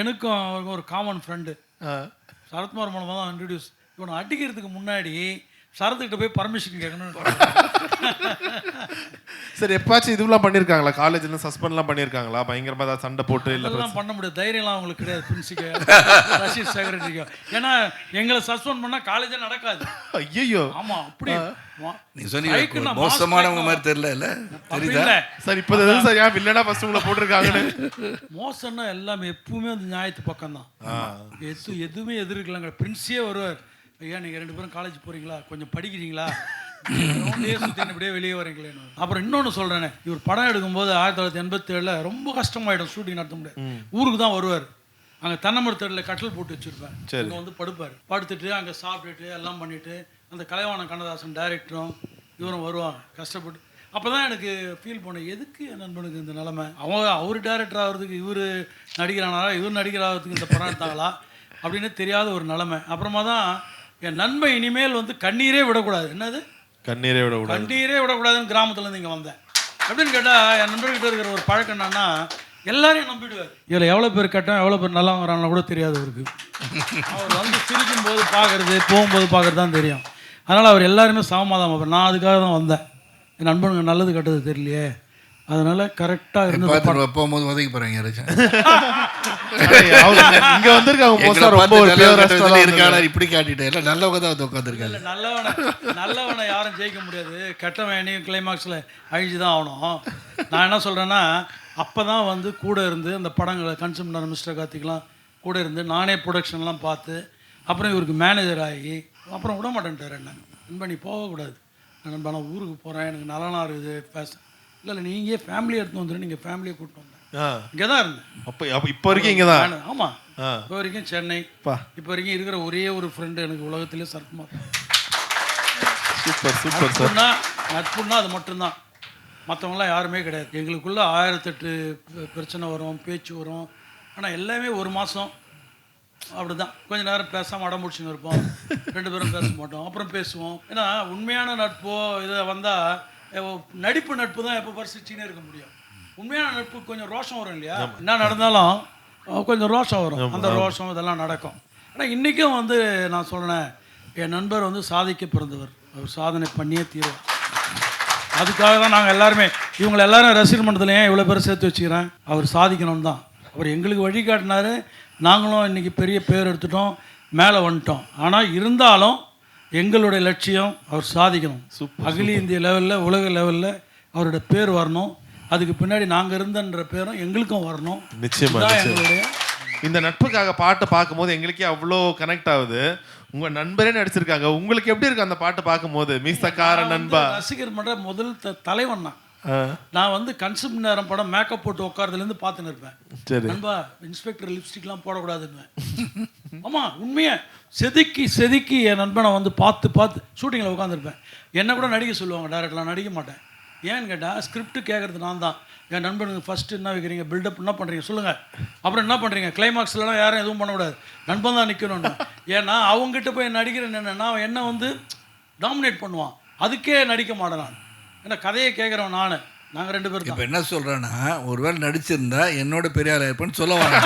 எனக்கும் அவருக்கும் ஒரு காமன் ஃப்ரெண்டு சரத்குமார் மூலமாக தான் இன்ட்ரடியூஸ். இவனை அடிக்கிறதுக்கு முன்னாடி சரத்துக்கிட்ட போய் பர்மிஷன் கேட்கணும்னு. சரி, எப்பாச்சும் இதுவெல்லாம் பண்ணியிருக்காங்களா? காலேஜ்ல சஸ்பெண்ட்லாம் பண்ணியிருக்காங்களா? பயங்கரமாக ஏதாவது சண்டை போட்டு இல்லை? இதெல்லாம் பண்ண முடியாது, தைரியம்லாம் அவங்களுக்கு கிடையாது. பிரின்சிக்கு ரஷீத் செக்ரட்டரிக்கும். ஏன்னா எங்களை சஸ்பெண்ட் பண்ணால் காலேஜே நடக்காது. ஐயோ. ஆமாம், அப்படி நீ சொன்னீங்க மோசமானவங்க மாதிரி தெரியல. தெரியுதா சார்? இப்போ எதுவும் சரியா வில்லனா ஃபர்ஸ்ட் உங்களை போட்டிருக்காங்கன்னு. மோசம்னா எல்லாமே எப்பவுமே வந்து நியாயத்து பக்கம் தான். எதுவுமே எதிர்க்கலாங்க. பிரின்ஸே வருவார், ஐயா நீங்கள் 2 பேரும் காலேஜ் போகிறீங்களா, கொஞ்சம் படிக்கிறீங்களா, சுற்றி இப்படியே வெளியே வரீங்களேன்னு. அப்புறம் இன்னொன்று சொல்கிறேனே, இவர் படம் எடுக்கும்போது 1987 ரொம்ப கஷ்டமாயிடும், ஷூட்டிங் நடத்த முடியாது. ஊருக்கு தான் வருவார். அங்கே தென்னமரத்தடியில் கட்டில் போட்டு வச்சுருப்பேன். இங்கே வந்து படுப்பார். படுத்துட்டு அங்கே சாப்பிட்டுட்டு எல்லாம் பண்ணிவிட்டு அந்த கலைவாணன் கண்ணதாசன் டைரக்டரும் இவரும் வருவாங்க கஷ்டப்பட்டு. அப்போ தான் எனக்கு ஃபீல் பண்ணேன், எதுக்கு என் நண்பனுக்கு இந்த நிலமை, அவர் டைரக்டர் ஆகிறதுக்கு இவர் நடிக்கிறானா, இவர் நடிகர் ஆகிறதுக்கு இந்த படம் எடுத்தாங்களா அப்படின்னு தெரியாத ஒரு நிலமை. அப்புறமா தான் என் நண்பன் இனிமேல் வந்து கண்ணீரே விடக்கூடாது. என்னது கண்ணீரே விடக்கூடாதுன்னு கிராமத்துலேருந்து இங்கே வந்தேன். அப்படின்னு கேட்டால் என் நண்பர்கிட்ட இருக்கிற ஒரு பழக்கம் என்னன்னா, எல்லாரையும் நம்பிடுவார். இதில் எவ்வளோ பேர் கட்டம் எவ்வளோ பேர் நல்லா வராங்களோ கூட தெரியாது அவருக்கு. அவர் வந்து சிரிக்கும் போது பார்க்குறது, போகும்போது பார்க்குறது தான் தெரியும். அதனால் அவர் எல்லாருமே சமமாக தான். நான் அதுக்காக தான் வந்தேன். என் நண்பனுக்கு நல்லது கெட்டது தெரியலையே, அதனால கரெக்டாக இருந்து போகும்போது உதவி போகிறாங்க யாராச்சும் இங்கே வந்திருக்காங்க இப்படி காட்டிட்டேன். எல்லாம் நல்லவங்க தான் உட்காந்துருக்காங்க. நல்லவனை யாரும் ஜெயிக்க முடியாது, கெட்டவன் என்னையும் கிளைமாக்ஸில் அழிஞ்சு தான் ஆகணும். நான் என்ன சொல்கிறேன்னா, அப்போ தான் வந்து கூட இருந்து அந்த படங்களை கன்சூமர் மிஸ்டர் கார்த்திக்லாம் கூட இருந்து நானே ப்ரொடக்ஷன்லாம் பார்த்து அப்புறம் இவருக்கு மேனேஜர் ஆகி அப்புறம் விட மாட்டேன்ட்டார். என்ன நண்பா நீ போகக்கூடாது, நண்பா நான் ஊருக்கு போகிறேன், எனக்கு நலனா இருக்குது பேச. இல்லை நீங்கள் ஃபேமிலியை எடுத்து வந்துடும், நீங்கள் ஃபேமிலியை கூப்பிட்டு வந்தேன். இங்கே தான் இருந்தேன். இப்போ வரைக்கும் இங்கே தான். ஆமாம், இப்போ வரைக்கும் சென்னை. இப்போ வரைக்கும் இருக்கிற ஒரே ஒரு ஃப்ரெண்டு எனக்கு உலகத்திலே சரத்குமார். நட்புன்னா அது மட்டும்தான், மற்றவங்களாம் யாருமே கிடையாது. எங்களுக்குள்ளே 1008 பிரச்சனை வரும், பேச்சு வரும். ஆனால் எல்லாமே ஒரு மாதம் அப்படி தான். கொஞ்சம் நேரம் பேசாமல் அடம்பிடிச்சுன்னு இருப்போம், 2 பேரும் பேச மாட்டோம், அப்புறம் பேசுவோம். ஏன்னா உண்மையான நட்போ இதை வந்தால் நடிப்பு நட்பு தான் எப்போ பரிசிச்சுன்னே இருக்க முடியும். உண்மையான நட்பு கொஞ்சம் ரோஷம் வரும் இல்லையா, என்ன நடந்தாலும் கொஞ்சம் ரோஷம் வரும். அந்த ரோஷம் இதெல்லாம் நடக்கும். ஆனால் இன்றைக்கும் வந்து நான் சொன்னேன், என் நண்பர் வந்து சாதிக்க பிறந்தவர், அவர் சாதனை பண்ணியே தீர்வார். அதுக்காக தான் நாங்கள் எல்லாருமே இவங்களை எல்லாரும் ரசிகர் மன்றத்தில் ஏன் இவ்வளோ பேர் சேர்த்து வச்சுக்கிறேன், அவர் சாதிக்கணும்னு தான். அவர் எங்களுக்கு வழிகாட்டினார், நாங்களும் இன்றைக்கி பெரிய பேர் எடுத்துட்டோம், மேலே வந்துட்டோம். ஆனால் இருந்தாலும் எங்களுடைய லட்சியம் அவர் சாதிக்கணும். அகில இந்திய லெவலில், உலக லெவலில் அவருடைய பேர் வரணும். அதுக்கு பின்னாடி நாங்கள் இருந்தன்ற பேரும் எங்களுக்கும் வரணும். நிச்சயமாக எங்களுடைய இந்த நட்புக்காக பாட்டை பார்க்கும்போது எங்களுக்கே அவ்வளோ கனெக்ட் ஆகுது. உங்க நண்பரே நடிச்சிருக்காங்க, உங்களுக்கு எப்படி இருக்கு அந்த பாட்டு பார்க்கும்போது? மீசக்கார நண்பா ரசிகர் மன்ற முதல் தலைவன் நான் வந்து கன்சூம் நேரம் படம் மேக்கப் போட்டு உட்காரதுலேருந்து பார்த்துன்னு இருப்பேன். சரி நண்பா, இன்ஸ்பெக்டர் லிப்ஸ்டிக்லாம் போடக்கூடாதுன்னு. ஆமாம், உண்மையை செதுக்கி என் நண்பனை வந்து பார்த்து ஷூட்டிங்கில் உட்காந்துருப்பேன். என்னை கூட நடிக்க சொல்லுவாங்க டேரக்டர்லாம், நடிக்க மாட்டேன். ஏன்னு கேட்டால் ஸ்கிரிப்ட் கேட்குறது நான் தான். என் நண்பனுக்கு ஃபஸ்ட்டு என்ன வைக்கிறீங்க, பில்டப் என்ன பண்ணுறீங்க சொல்லுங்கள், அப்புறம் என்ன பண்ணுறீங்க, கிளைமாக்ஸ்லாம் யாரும் எதுவும் பண்ணக்கூடாது, நண்பன் தான் நிற்கணும்னு. ஏன்னா அவங்ககிட்ட போய் நடிக்கிறேன் என்னென்னா என்ன வந்து டாமினேட் பண்ணுவான், அதுக்கே நடிக்க மாட்டேன் நான். ஏன்னா கதையை கேட்குறவன் நாங்கள் 2 பேரும். இப்போ என்ன சொல்கிறேன்னா, ஒருவேளை நடிச்சிருந்தா என்னோட பெரிய ஆள் இருப்பேன்னு சொல்ல வரேன்.